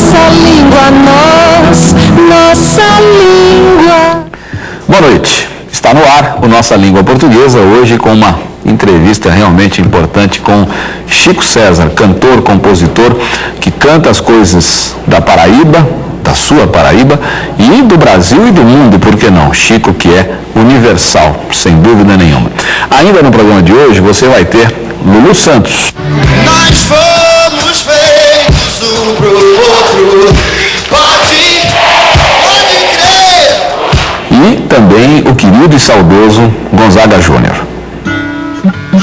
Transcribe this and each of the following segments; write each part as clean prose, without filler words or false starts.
nossa língua, nossa língua. Boa noite. Está no ar o Nossa Língua Portuguesa, hoje com uma entrevista realmente importante com Chico César, cantor, compositor, que canta as coisas da Paraíba, da sua Paraíba, e do Brasil e do mundo, por que não? Chico, que é universal, sem dúvida nenhuma. Ainda no programa de hoje você vai ter Lulu Santos. Nós fomos feitos um pro outro, pode crer. E também o querido e saudoso Gonzaga Júnior.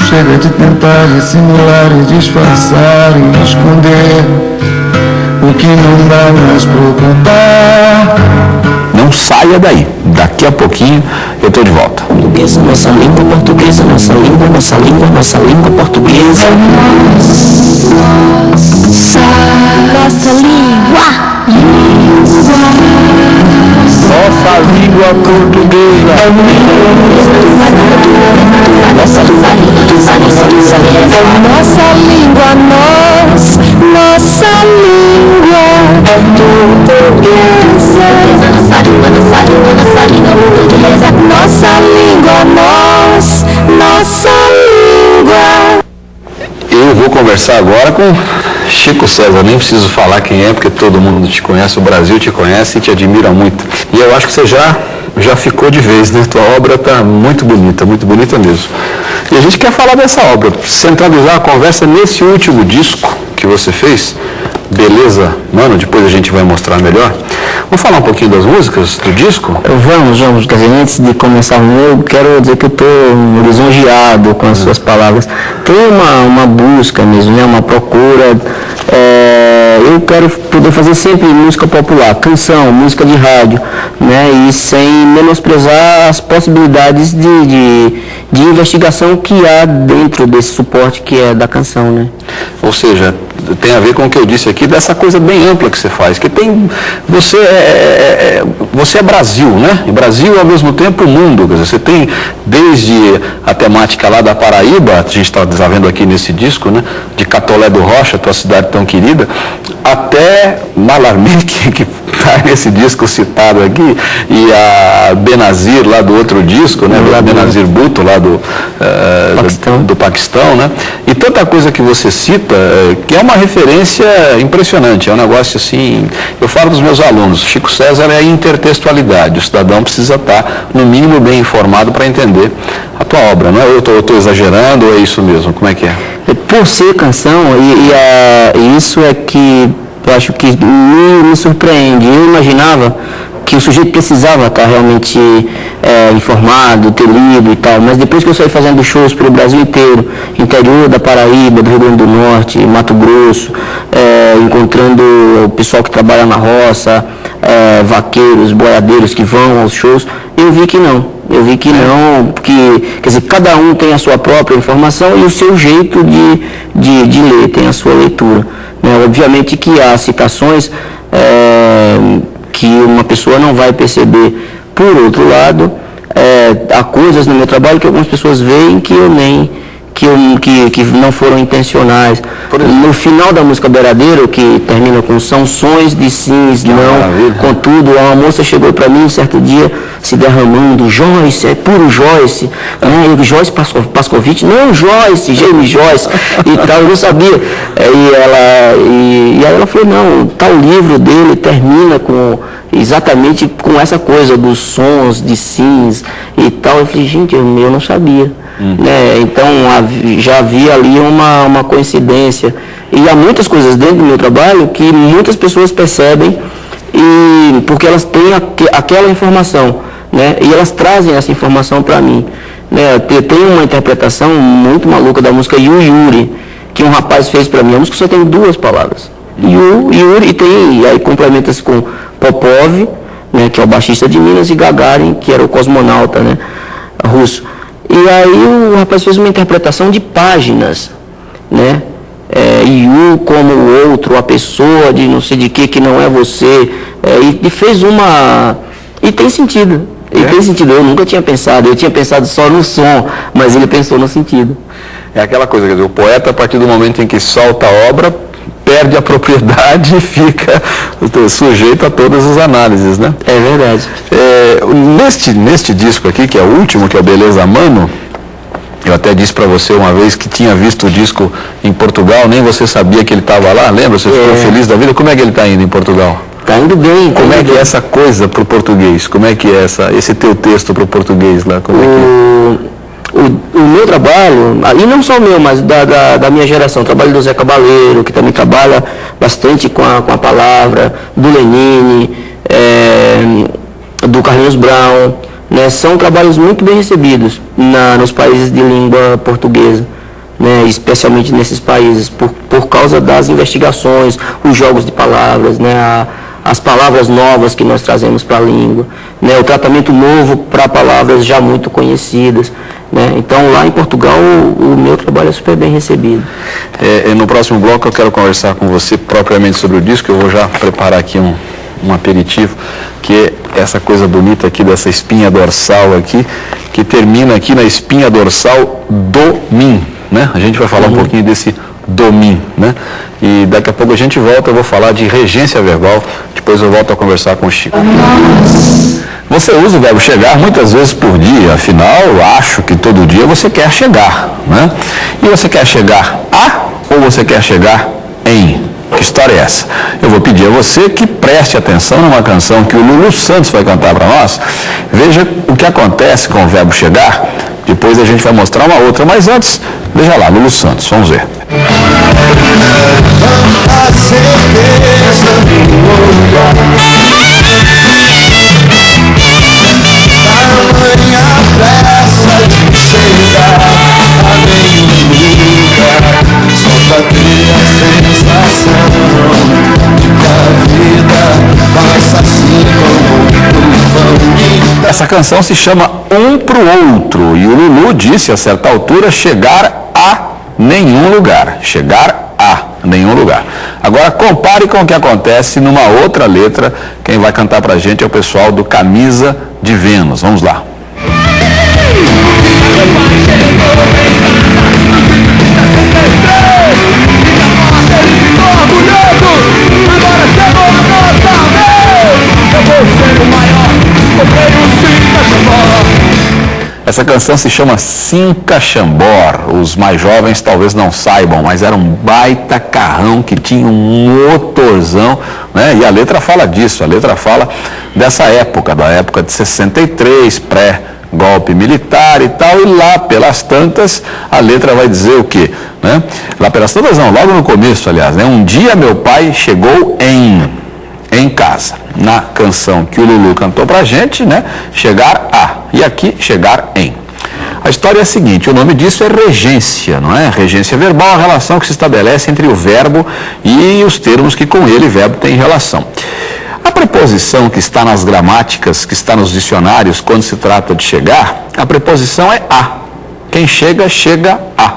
Chega de tentar dissimular e disfarçar e esconder o que não dá mais pra ocultar. Não saia daí, daqui a pouquinho eu tô de volta. Portuguesa, nossa língua portuguesa, nossa língua portuguesa. Nossa língua. Nossa língua portuguesa. Nossa língua, nossa língua portuguesa. Nossa língua, nossa língua. Eu vou conversar agora com Chico César, nem preciso falar quem é, porque todo mundo te conhece, o Brasil te conhece e te admira muito. E eu acho que você já ficou de vez, né? Tua obra está muito bonita mesmo. E a gente quer falar dessa obra, centralizar a conversa nesse último disco que você fez, Beleza, Mano, depois a gente vai mostrar melhor. Vamos falar um pouquinho das músicas do disco? Vamos, quer dizer, antes de começar o meu, quero dizer que eu estou lisonjeado com as suas palavras. Tem uma busca mesmo, né? Uma procura. Eu quero poder fazer sempre música popular, canção, música de rádio, né? E sem menosprezar as possibilidades de investigação que há dentro desse suporte que é da canção, né? Ou seja, tem a ver com o que eu disse aqui, dessa coisa bem ampla que você faz, que tem, você é Brasil, né? E Brasil ao mesmo tempo o mundo, quer dizer, você tem desde a temática lá da Paraíba, a gente está vendo aqui nesse disco, né? De Catolé do Rocha, tua cidade tão querida, até Malarmé, que está nesse disco citado aqui, e a Benazir lá do outro disco, né? Benazir Bhutto lá do Paquistão, né? E tanta coisa que você cita, que é uma referência impressionante, é um negócio assim, eu falo dos meus alunos, Chico César é a intertextualidade, o cidadão precisa estar no mínimo bem informado para entender a tua obra, não é? Eu estou exagerando ou é isso mesmo? Como é que é? Por ser canção, e isso é que eu acho que me surpreende. Eu imaginava que o sujeito precisava estar realmente informado, ter lido e tal, mas depois que eu saí fazendo shows pelo Brasil inteiro, interior da Paraíba, do Rio Grande do Norte, Mato Grosso, encontrando o pessoal que trabalha na roça, vaqueiros, boiadeiros que vão aos shows, eu vi que não, quer dizer, cada um tem a sua própria informação e o seu jeito de ler, tem a sua leitura, né? Obviamente que há citações que uma pessoa não vai perceber. Por outro lado, há coisas no meu trabalho que algumas pessoas veem que eu nem que não foram intencionais. No final da música Beiradeiro, que termina com são sons de sims, não, contudo, uma moça chegou para mim um certo dia se derramando, Joyce, é puro Joyce, né? E Joyce Pascovitch, não, Joyce, Jamie Joyce e tal, eu não sabia. E aí ela falou, não, tal livro dele termina exatamente com essa coisa dos sons de sims e tal. Eu falei, gente, eu não sabia. Né? Então já havia ali uma coincidência. E há muitas coisas dentro do meu trabalho que muitas pessoas percebem porque elas têm aquela informação, né? E elas trazem essa informação para mim, né? Tem uma interpretação muito maluca da música Yuri, que um rapaz fez para mim. A música só tem duas palavras, Yuri, e aí complementa-se com Popov, né, que é o baixista de Minas, e Gagarin, que era o cosmonauta, né, russo. E aí o rapaz fez uma interpretação de páginas, né? Yu como o outro, a pessoa de não sei de que não é você. E fez uma... E tem sentido. Tem sentido. Eu nunca tinha pensado. Eu tinha pensado só no som, mas ele pensou no sentido. É aquela coisa, quer dizer, o poeta, a partir do momento em que solta a obra, perde a propriedade e fica sujeito a todas as análises, né? É verdade. Neste disco aqui, que é o último, que é o Beleza Mano, eu até disse para você uma vez que tinha visto o disco em Portugal, nem você sabia que ele estava lá, lembra? Você ficou feliz da vida. Como é que ele está indo em Portugal? Está indo bem. Como é que é essa coisa para o português? Como é que é esse teu texto para o português lá? Como é que é? O meu trabalho, e não só o meu, mas da minha geração, o trabalho do Zé Cabaleiro, que também trabalha bastante com a palavra, do Lenine, do Carlinhos Brown, né, são trabalhos muito bem recebidos nos países de língua portuguesa, né, especialmente nesses países, por causa das investigações, os jogos de palavras, né, as palavras novas que nós trazemos para a língua, né, o tratamento novo para palavras já muito conhecidas. Né? Então, lá em Portugal, o meu trabalho é super bem recebido. No próximo bloco eu quero conversar com você propriamente sobre o disco. Eu vou já preparar aqui um aperitivo, que é essa coisa bonita aqui dessa espinha dorsal aqui, que termina aqui na espinha dorsal do Min, né? A gente vai falar um pouquinho desse do Min, né? E daqui a pouco a gente volta, eu vou falar de regência verbal, depois eu volto a conversar com o Chico. Você usa o verbo chegar muitas vezes por dia, afinal, acho que todo dia você quer chegar, né? E você quer chegar a ou você quer chegar em? Que história é essa? Eu vou pedir a você que preste atenção numa canção que o Lulu Santos vai cantar para nós. Veja o que acontece com o verbo chegar, depois a gente vai mostrar uma outra, mas antes, veja lá, Lulu Santos, vamos ver. A certeza tamanha pressa de chegar a nenhum lugar, só pra ter a sensação de que a vida passa assim como um tufão. Essa canção se chama Um Pro Outro e o Lulu disse a certa altura chegar a nenhum lugar, chegar a nenhum lugar. Agora compare com o que acontece numa outra letra. Quem vai cantar pra gente é o pessoal do Camisa de Vênus. Vamos lá. Essa canção se chama Cinca Chambor. Os mais jovens talvez não saibam, mas era um baita carrão que tinha um motorzão, né? E a letra fala disso, a letra fala dessa época, da época de 63, pré-golpe militar e tal, e lá pelas tantas a letra vai dizer o quê? Né? Lá pelas tantas não, logo no começo, aliás, né? Um dia meu pai chegou em casa. Na canção que o Lulu cantou pra gente, né? Chegar a. E aqui, chegar em. A história é a seguinte, o nome disso é regência, não é? Regência verbal, a relação que se estabelece entre o verbo e os termos que com ele o verbo tem relação. A preposição que está nas gramáticas, que está nos dicionários, quando se trata de chegar, a preposição é a. Quem chega, chega a.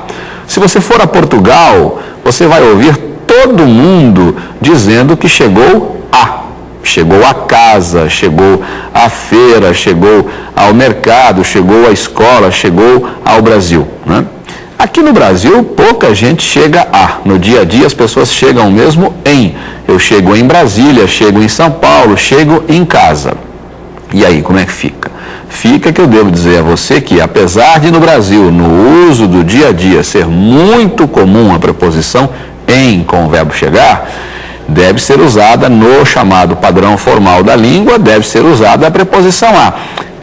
Se você for a Portugal, você vai ouvir todo mundo dizendo que chegou a. Chegou à casa, chegou à feira, chegou ao mercado, chegou à escola, chegou ao Brasil, né? Aqui no Brasil, pouca gente chega a. No dia a dia, as pessoas chegam mesmo em. Eu chego em Brasília, chego em São Paulo, chego em casa. E aí, como é que fica? Fica que eu devo dizer a você que, apesar de no Brasil, no uso do dia a dia, ser muito comum a preposição em com o verbo chegar, deve ser usada no chamado padrão formal da língua, deve ser usada a preposição a.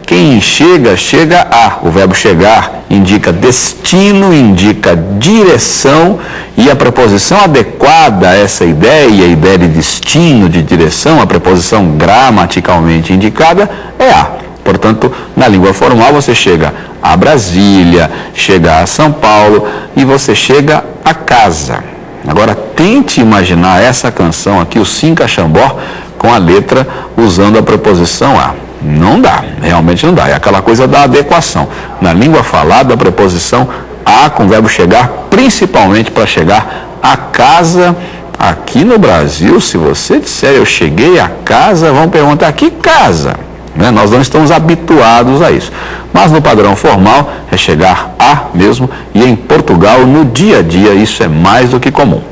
Quem chega, chega a. O verbo chegar indica destino, indica direção, e a preposição adequada a essa ideia, a ideia de destino, de direção, a preposição gramaticalmente indicada é a. Portanto, na língua formal você chega a Brasília, chega a São Paulo e você chega a casa. Agora, tente imaginar essa canção aqui, o Cinca Chambor, com a letra usando a preposição a. Não dá, realmente não dá. É aquela coisa da adequação. Na língua falada, a preposição a com o verbo chegar, principalmente para chegar a casa. Aqui no Brasil, se você disser eu cheguei a casa, vão perguntar que casa? Né? Nós não estamos habituados a isso. Mas no padrão formal é chegar a mesmo, e em Portugal, no dia a dia, isso é mais do que comum.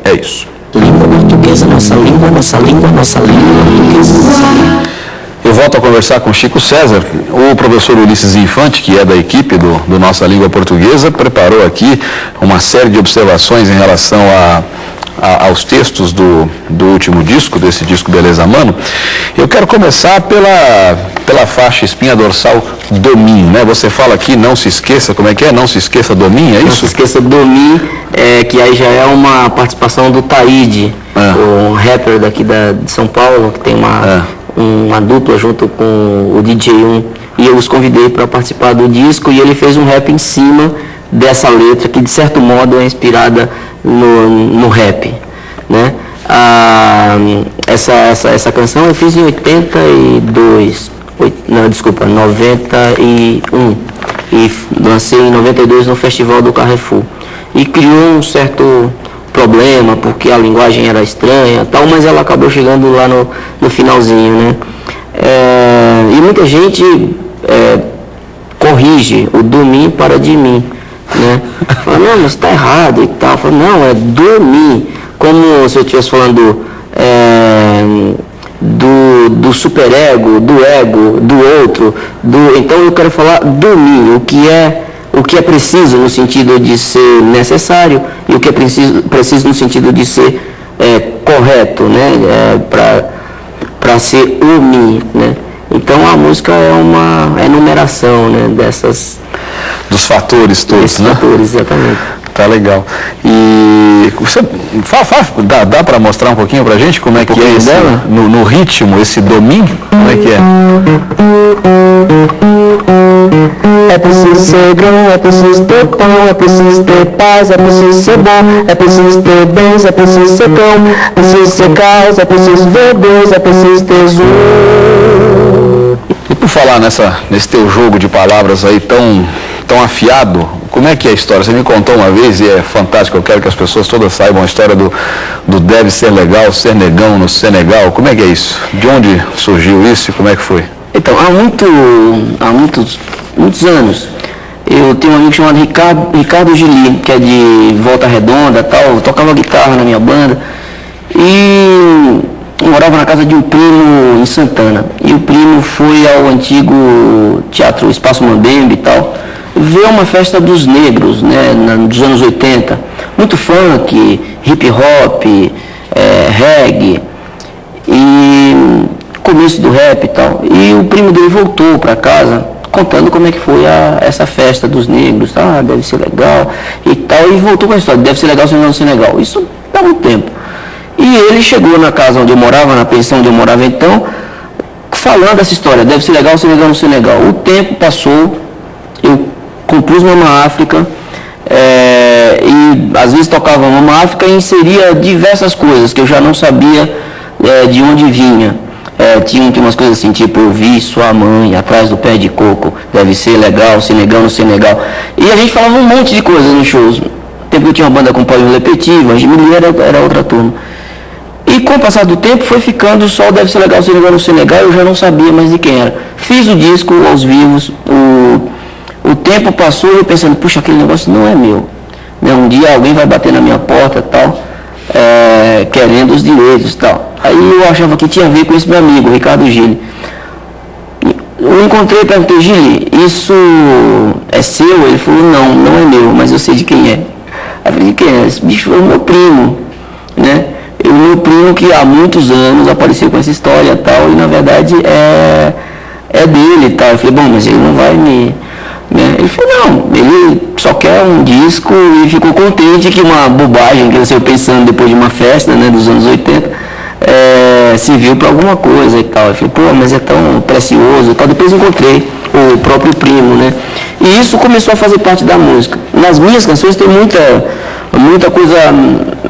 É isso. língua portuguesa, nossa língua, nossa língua, nossa língua portuguesa, nossa língua. Eu volto a conversar com Chico César. O professor Ulisses Infante, que é da equipe do Nossa Língua Portuguesa, preparou aqui uma série de observações em relação aos textos do último disco, desse disco Beleza Mano. Eu quero começar pela faixa espinha dorsal do Mim, né? Você fala aqui, não se esqueça, como é que é? Não se esqueça do Mim, é isso? Não se esqueça do Mim, que aí já é uma participação do Taíde, o rapper daqui de São Paulo, que tem uma dupla junto com o DJ1, e eu os convidei para participar do disco, e ele fez um rap em cima dessa letra, que de certo modo é inspirada no rap, né? Essa canção eu fiz em 91, e lancei em 92 no Festival do Carrefour, e criou um certo problema, porque a linguagem era estranha tal, mas ela acabou chegando lá no finalzinho, né? E muita gente corrige o do mim para de mim, né? Fala, não, mas está errado e tal. Fala, não, é do mim, como se eu estivesse falando do superego, do ego, do outro, então eu quero falar do mim, o que é preciso no sentido de ser necessário e o que é preciso no sentido de ser correto, né? Para ser o mim, né? Então a música é uma enumeração, né? Dos fatores todos, né? Fatores, exatamente. Tá legal. E você dá para mostrar um pouquinho pra gente como é que é esse, no ritmo, esse domínio? Como é que é? É preciso ser grão, é preciso ter pão, é preciso ter paz, é preciso ser bom, é preciso ter bens, é preciso ser cão, é preciso ser caos, é preciso ver Deus, é preciso ter zoom. E por falar nesse teu jogo de palavras aí tão afiado, como é que é a história? Você me contou uma vez e é fantástico, eu quero que as pessoas todas saibam a história do deve ser legal, ser negão no Senegal. Como é que é isso? De onde surgiu isso e como é que foi? Então, há muitos anos, eu tenho um amigo chamado Ricardo Gili, que é de Volta Redonda, tal, tocava guitarra na minha banda, e eu morava na casa de um primo em Santana, e o primo foi ao antigo Teatro Espaço Mambembe e tal, ver uma festa dos negros, né, dos anos 80, muito funk, hip hop, reggae, e começo do rap e tal. E o primo dele voltou para casa contando como é que foi essa festa dos negros, deve ser legal e tal, e voltou com a história, deve ser legal, não ser legal. Isso dá muito tempo. E ele chegou na casa onde eu morava, na pensão onde eu morava então, falando dessa história, deve ser legal, não ser legal. O tempo passou, eu compus Mama África, e às vezes tocava Mama África e inseria diversas coisas que eu já não sabia de onde vinha. Tinha umas coisas assim, tipo, eu vi sua mãe atrás do pé de coco, deve ser legal, Senegal no Senegal. E a gente falava um monte de coisas nos shows. No tempo que eu tinha uma banda com Paulinho Lepetivo, a Jimmy era outra turma. E com o passar do tempo foi ficando só deve ser legal, Senegal no Senegal, eu já não sabia mais de quem era. Fiz o disco aos vivos, o tempo passou e eu pensando, puxa, aquele negócio não é meu. Né? Um dia alguém vai bater na minha porta e tal, querendo os direitos e tal. Aí eu achava que tinha a ver com esse meu amigo, Ricardo Gili. Eu encontrei e perguntei, Gili, isso é seu? Ele falou, não é meu, mas eu sei de quem é. Aí eu falei, de quem é? Esse bicho foi o meu primo, né? O meu primo que há muitos anos apareceu com essa história e tal, e na verdade é dele e tal. Eu falei, bom, mas ele não vai me... Né? Ele falou, não, ele só quer um disco e ficou contente que uma bobagem que ele saiu pensando depois de uma festa, né, dos anos 80, serviu para alguma coisa e tal. Eu falei, pô, mas é tão precioso e tal. Depois encontrei o próprio primo, né? E isso começou a fazer parte da música. Nas minhas canções tem muita coisa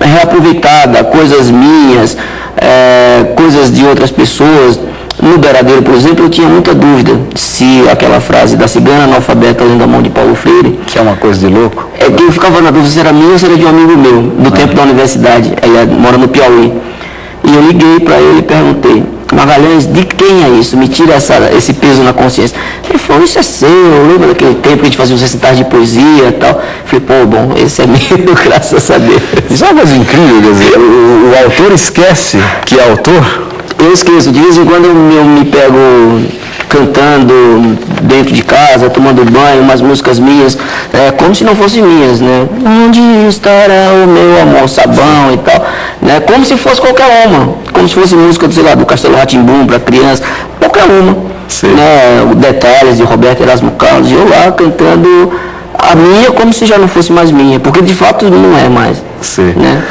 reaproveitada, coisas minhas, coisas de outras pessoas. No Beradeiro, por exemplo, eu tinha muita dúvida se aquela frase da cigana analfabeta lendo a mão de Paulo Freire, que é uma coisa de louco. Que eu ficava na dúvida se era minha ou se era de um amigo meu, do tempo da universidade. Ele mora no Piauí. E eu liguei para ele e perguntei, Magalhães, de quem é isso? Me tira esse peso na consciência. Ele falou, isso é seu, lembra daquele tempo que a gente fazia os recitais de poesia e tal? Eu falei, pô, bom, esse é meu, graças a Deus. Isso é uma coisa incrível, quer dizer, o autor esquece que é autor? Eu esqueço, de vez em quando eu me pego cantando dentro de casa, tomando banho, umas músicas minhas, como se não fossem minhas, né? Onde estará o meu amor, sabão e tal, né? Como se fosse qualquer uma, como se fosse música, sei lá, do Castelo Rá-Tim-Bum para criança, qualquer uma, né? Detalhes de Roberto Erasmo Carlos, e eu lá cantando a minha como se já não fosse mais minha, porque de fato não é mais, né?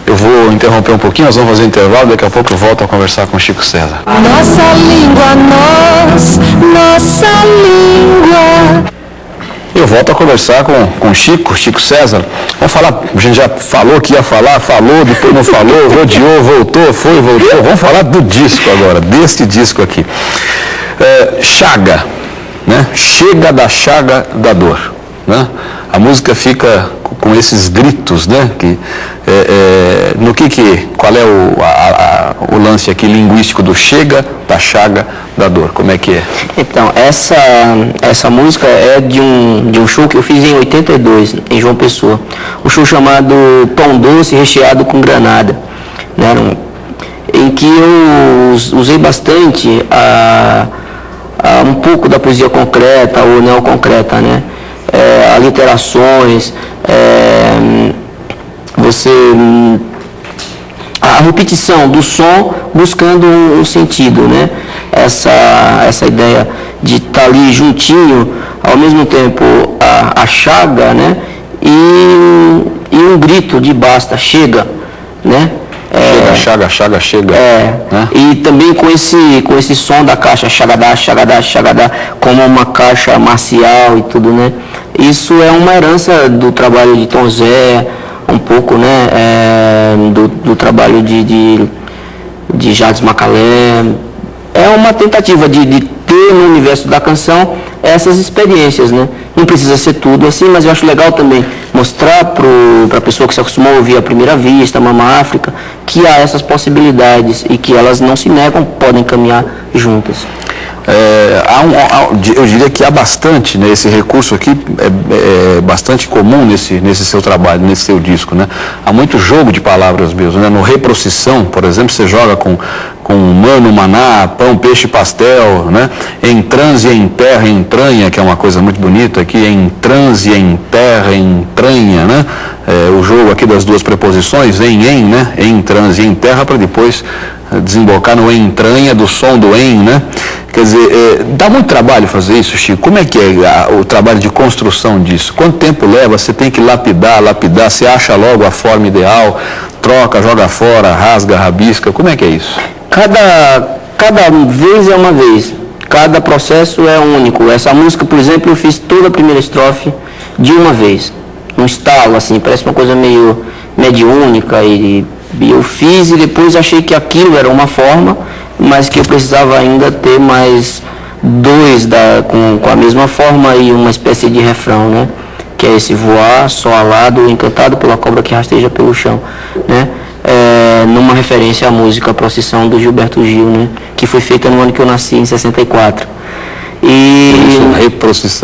Eu vou interromper um pouquinho, nós vamos fazer um intervalo, daqui a pouco eu volto a conversar com o Chico César. Nossa língua, nossa língua. Eu volto a conversar com o Chico César. Vamos falar, a gente já falou que ia falar, falou, depois não falou, rodeou, voltou, foi, voltou. Vamos falar do disco agora, deste disco aqui. Chaga, né? Chega da chaga da dor, né? A música fica com esses gritos, né? Qual é o lance aqui linguístico do chega da chaga da dor? Como é que é? Então, essa música é de um show que eu fiz em 82, em João Pessoa. Um show chamado Pão Doce Recheado com Granada, né? Em que eu usei bastante um pouco da poesia concreta ou neoconcreta, né? Aliterações, a repetição do som buscando um sentido, né? Essa ideia de estar ali juntinho, ao mesmo tempo a chaga, né? E um grito de basta, chega, né? Chaga, chega. Né? E também com esse som da caixa, chagadá, como uma caixa marcial e tudo, né? Isso é uma herança do trabalho de Tom Zé, um pouco, né? Do trabalho de Jades Macalé. É uma tentativa de ter no universo da canção essas experiências, né? Não precisa ser tudo assim, mas eu acho legal também mostrar para a pessoa que se acostumou a ouvir à primeira vista, Mama África, que há essas possibilidades e que elas não se negam, podem caminhar juntas. Eu diria que há bastante, né, esse recurso aqui é bastante comum nesse seu trabalho, nesse seu disco, né? Há muito jogo de palavras mesmo, né? No Reprocissão, por exemplo, você joga com mano, maná, pão, peixe, pastel, né? Em transe, em terra, entranha, que é uma coisa muito bonita aqui, em transe, em terra, entranha, né? O jogo aqui das duas preposições, né? Em transe, em terra, para depois desembocar no entranha do som do né? Quer dizer, dá muito trabalho fazer isso, Chico. Como é que é o trabalho de construção disso? Quanto tempo leva? Você tem que lapidar, você acha logo a forma ideal, troca, joga fora, rasga, rabisca, como é que é isso? Cada vez é uma vez, cada processo é único. Essa música, por exemplo, eu fiz toda a primeira estrofe de uma vez, um estalo, assim, parece uma coisa meio mediúnica, e eu fiz e depois achei que aquilo era uma forma, mas que eu precisava ainda ter mais dois com a mesma forma e uma espécie de refrão, né? Que é esse voar, só alado, encantado pela cobra que rasteja pelo chão, né? Numa referência à música Procissão do Gilberto Gil, né? Que foi feita no ano que eu nasci, em 64.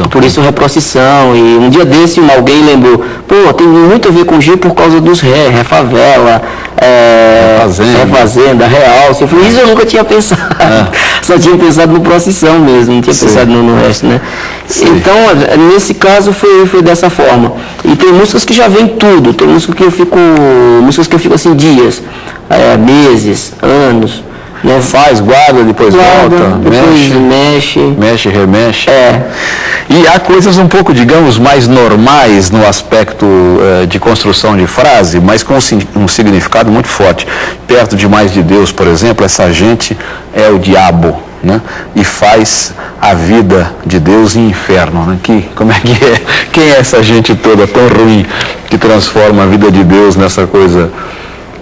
Por isso Reprocissão. E um dia desse alguém lembrou, tem muito a ver com Gil por causa dos Refavela, Refazenda, Realce. Eu falei, isso eu nunca tinha pensado. Só tinha pensado no Procissão mesmo, não tinha pensado no resto, né? Então, nesse caso foi dessa forma. E tem músicas que já vem tudo, tem músicas que eu fico assim dias, meses, anos. Né? Faz, guarda, depois volta, mexe, remexe. E há coisas um pouco, digamos, mais normais no aspecto de construção de frase, mas com um significado muito forte. Perto demais de Deus, por exemplo, essa gente é o diabo, né? E faz a vida de Deus em inferno, né? Como é que é? Quem é essa gente toda tão ruim que transforma a vida de Deus nessa coisa?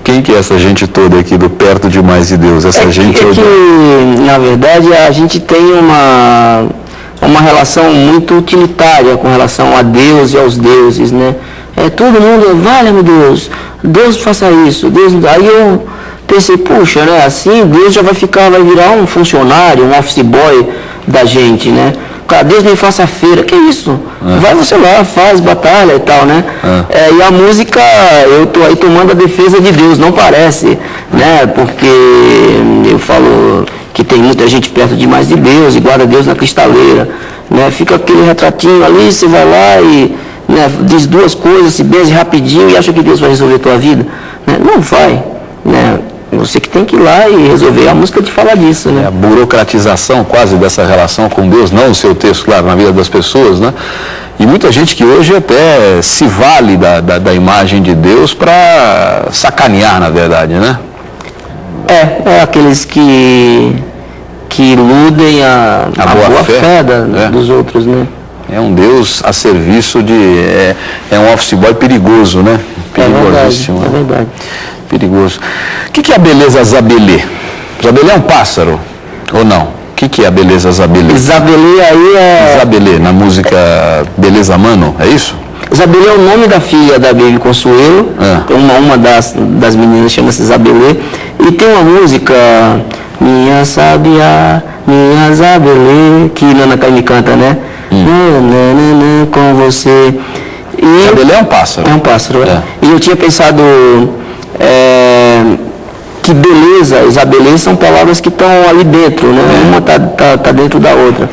Quem que é essa gente toda aqui do perto demais de Deus? Na verdade, a gente tem uma relação muito utilitária com relação a Deus e aos deuses, né? Todo mundo, valha-me Deus faça isso, Aí eu pensei, puxa, né? Assim Deus já vai virar um funcionário, um office boy da gente, né? Deus me faça feira, que isso? Vai você lá, faz batalha e tal, né? E a música, eu tô aí tomando a defesa de Deus, não parece, né? Porque eu falo que tem muita gente perto demais de Deus e guarda Deus na cristaleira, né? Fica aquele retratinho ali, você vai lá e, né, diz duas coisas, se beija rapidinho e acha que Deus vai resolver a tua vida, né? Não vai, né? Você que tem que ir lá e resolver. A música te fala disso, né? A burocratização quase dessa relação com Deus, não o seu texto, claro, na vida das pessoas, né? E muita gente que hoje até se vale da imagem de Deus para sacanear, na verdade, né? É aqueles que iludem a boa fé dos outros, né? É um Deus a serviço de... É um office boy perigoso, né? Perigosíssimo. É verdade. Perigoso. O que é a beleza Zabelê? Zabelê é um pássaro, ou não? O que é a beleza Zabelê? Zabelê aí é... Zabelê, na música Beleza Mano, é isso? Zabelê é o nome da filha da Baby Consuelo. Uma das meninas chama-se Zabelê. E tem uma música, Minha Sabiá, Minha Zabelê, que Nana Caymmi canta, né? Com você. E Zabelê é um pássaro. É um pássaro, E eu tinha pensado... que beleza, Isabelê são palavras que estão ali dentro, né? Uma tá dentro da outra,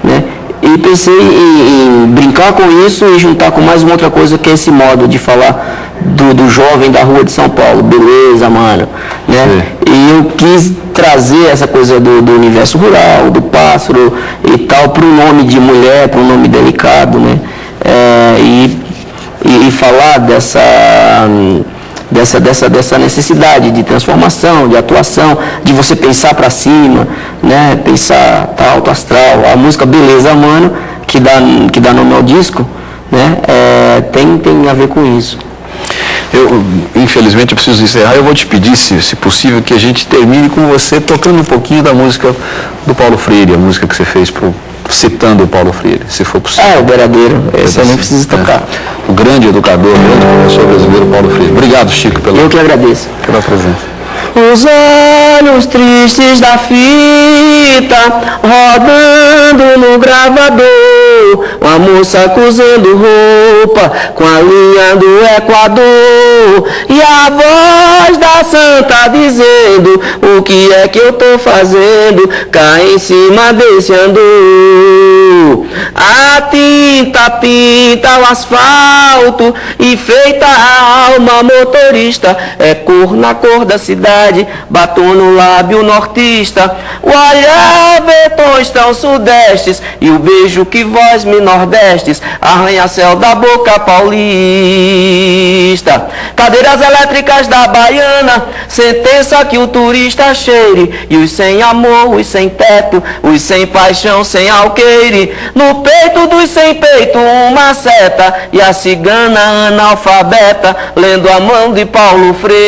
né? E pensei em brincar com isso e juntar com mais uma outra coisa, que é esse modo de falar do jovem da rua de São Paulo, beleza, mano, né? E eu quis trazer essa coisa do universo rural, do pássaro e tal, para um nome de mulher, para um nome delicado, né? E falar dessa necessidade de transformação, de atuação, de você pensar para cima, né? Pensar alto astral. A música Beleza Mano, que dá nome ao disco, né? Tem a ver com isso. Infelizmente, eu preciso encerrar. Eu vou te pedir, se possível, que a gente termine com você tocando um pouquinho da música do Paulo Freire, a música que você fez citando o Paulo Freire, se for possível. O Beiradeiro, esse eu nem preciso tocar. O grande educador, o grande professor brasileiro Paulo Freire. Obrigado, Chico, eu que agradeço pela presença. Os olhos tristes da fita rodando no gravador, uma moça cozendo roupa com a linha do Equador, e a voz da santa dizendo: o que é que eu tô fazendo cá em cima desse andor? A tinta pinta o asfalto e feita a alma motorista, é cor na cor da cidade, batom no lábio nortista, o olhar vê tons tão sudestes e o beijo que vós me nordestes, arranha-céu da boca paulista. Cadeiras elétricas da baiana, sentença que o turista cheire, e os sem amor, os sem teto, os sem paixão, sem alqueire, no peito dos sem peito uma seta, e a cigana analfabeta lendo a mão de Paulo Freire.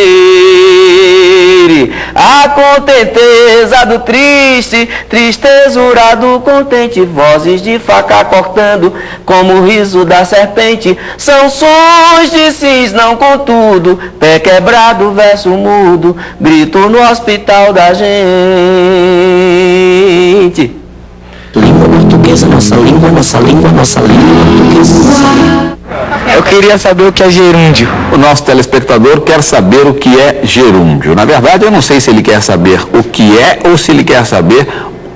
A contenteza do triste, tristezura do contente, vozes de faca cortando como o riso da serpente, são sons de cis não contudo, pé quebrado, verso mudo, grito no hospital da gente. Língua portuguesa, nossa língua, nossa língua, nossa língua portuguesa, nossa língua. Eu queria saber o que é gerúndio. O nosso telespectador quer saber o que é gerúndio. Na verdade, eu não sei se ele quer saber o que é ou se ele quer saber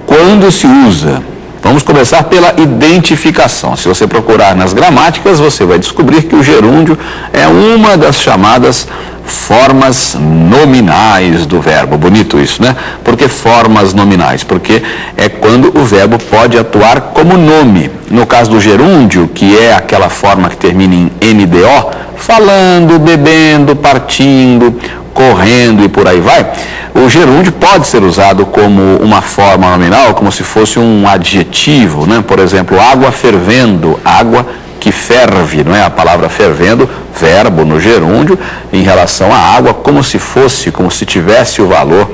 quando se usa. Vamos começar pela identificação. Se você procurar nas gramáticas, você vai descobrir que o gerúndio é uma das chamadas formas nominais do verbo. Bonito isso, né? Por que formas nominais? Porque é quando o verbo pode atuar como nome. No caso do gerúndio, que é aquela forma que termina em NDO, falando, bebendo, partindo, correndo e por aí vai, o gerúndio pode ser usado como uma forma nominal, como se fosse um adjetivo, né? Por exemplo, água fervendo, água que ferve, não é? A palavra fervendo, verbo no gerúndio, em relação à água, como se fosse, como se tivesse o valor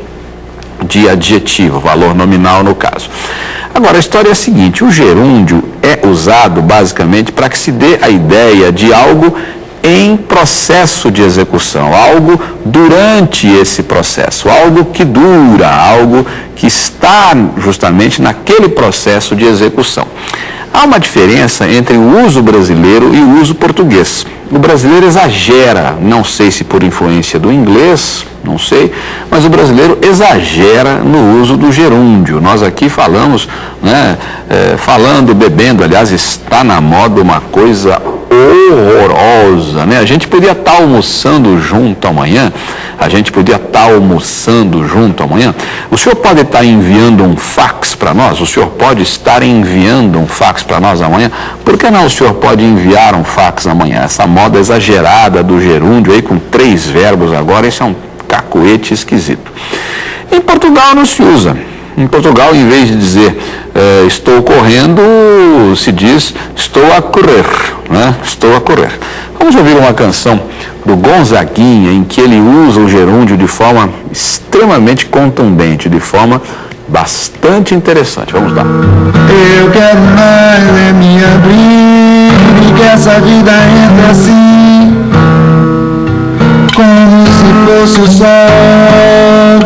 de adjetivo, valor nominal no caso. Agora, a história é a seguinte: o gerúndio é usado basicamente para que se dê a ideia de algo em processo de execução, algo durante esse processo, algo que dura, algo que está justamente naquele processo de execução. Há uma diferença entre o uso brasileiro e o uso português. O brasileiro exagera, não sei se por influência do inglês, não sei, mas o brasileiro exagera no uso do gerúndio. Nós aqui falamos, né, falando, bebendo, aliás, está na moda uma coisa horrorosa, né? A gente podia estar almoçando junto amanhã, O senhor pode estar enviando um fax para nós? O senhor pode estar enviando um fax para nós amanhã? Por que não o senhor pode enviar um fax amanhã? Essa moda exagerada do gerúndio aí com 3 verbos agora, isso é um cacuete esquisito. Em Portugal não se usa. Em Portugal, em vez de dizer estou correndo, se diz estou a correr, né? Estou a correr. Vamos ouvir uma canção do Gonzaguinha, em que ele usa o gerúndio de forma extremamente contundente, de forma bastante interessante. Vamos lá. Eu quero mais é me abrir e que essa vida entre assim, como se fosse o sol,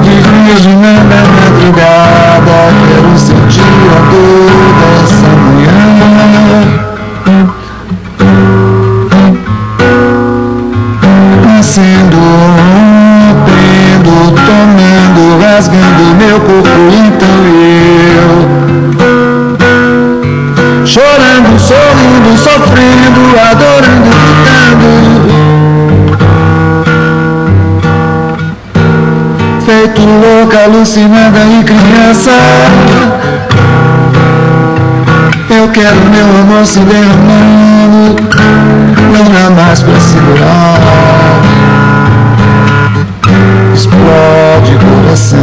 desvirginando a madrugada. Quero sentir a dor dessa manhã, nascendo, rompendo, tomando, rasgando meu corpo. Então eu, chorando, sorrindo, sofrendo, adorando, gritando, feito louca, alucinada e criança. Eu quero meu amor se derramando, não há mais pra segurar. Explode coração.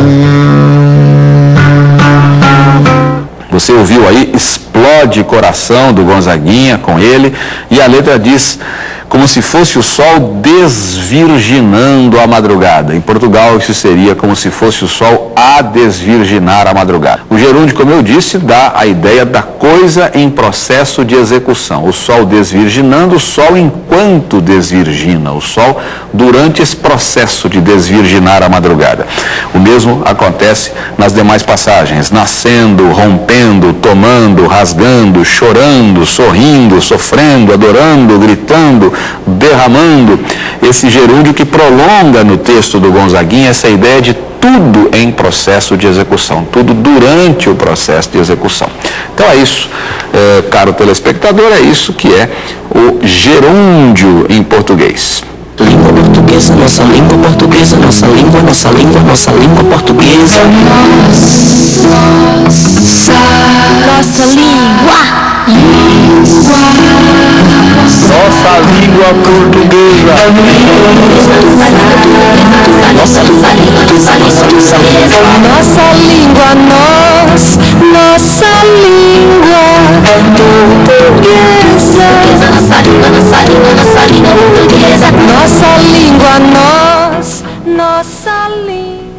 Você ouviu aí Explode Coração, do Gonzaguinha, com ele, e a letra diz como se fosse o sol desvirginando a madrugada. Em Portugal isso seria como se fosse o sol a desvirginar a madrugada. O gerúndio, como eu disse, dá a ideia da coisa em processo de execução. O sol desvirginando, o sol enquanto desvirgina, o sol durante esse processo de desvirginar a madrugada. O mesmo acontece nas demais passagens, nascendo, rompendo, tomando, rasgando, chorando, sorrindo, sofrendo, adorando, gritando, derramando. Esse gerúndio que prolonga no texto do Gonzaguinha essa ideia de tudo em processo de execução, tudo durante o processo de execução. Então é isso, caro telespectador, é isso que é o gerúndio em português. Língua portuguesa, nossa língua portuguesa, nossa língua, nossa língua, nossa língua portuguesa. Nossa língua. Nossa língua portuguesa. Nossa língua, nossa língua, nossa língua portuguesa. Nossa língua, nossa língua, nossa língua portuguesa. Nossa língua, nossa língua.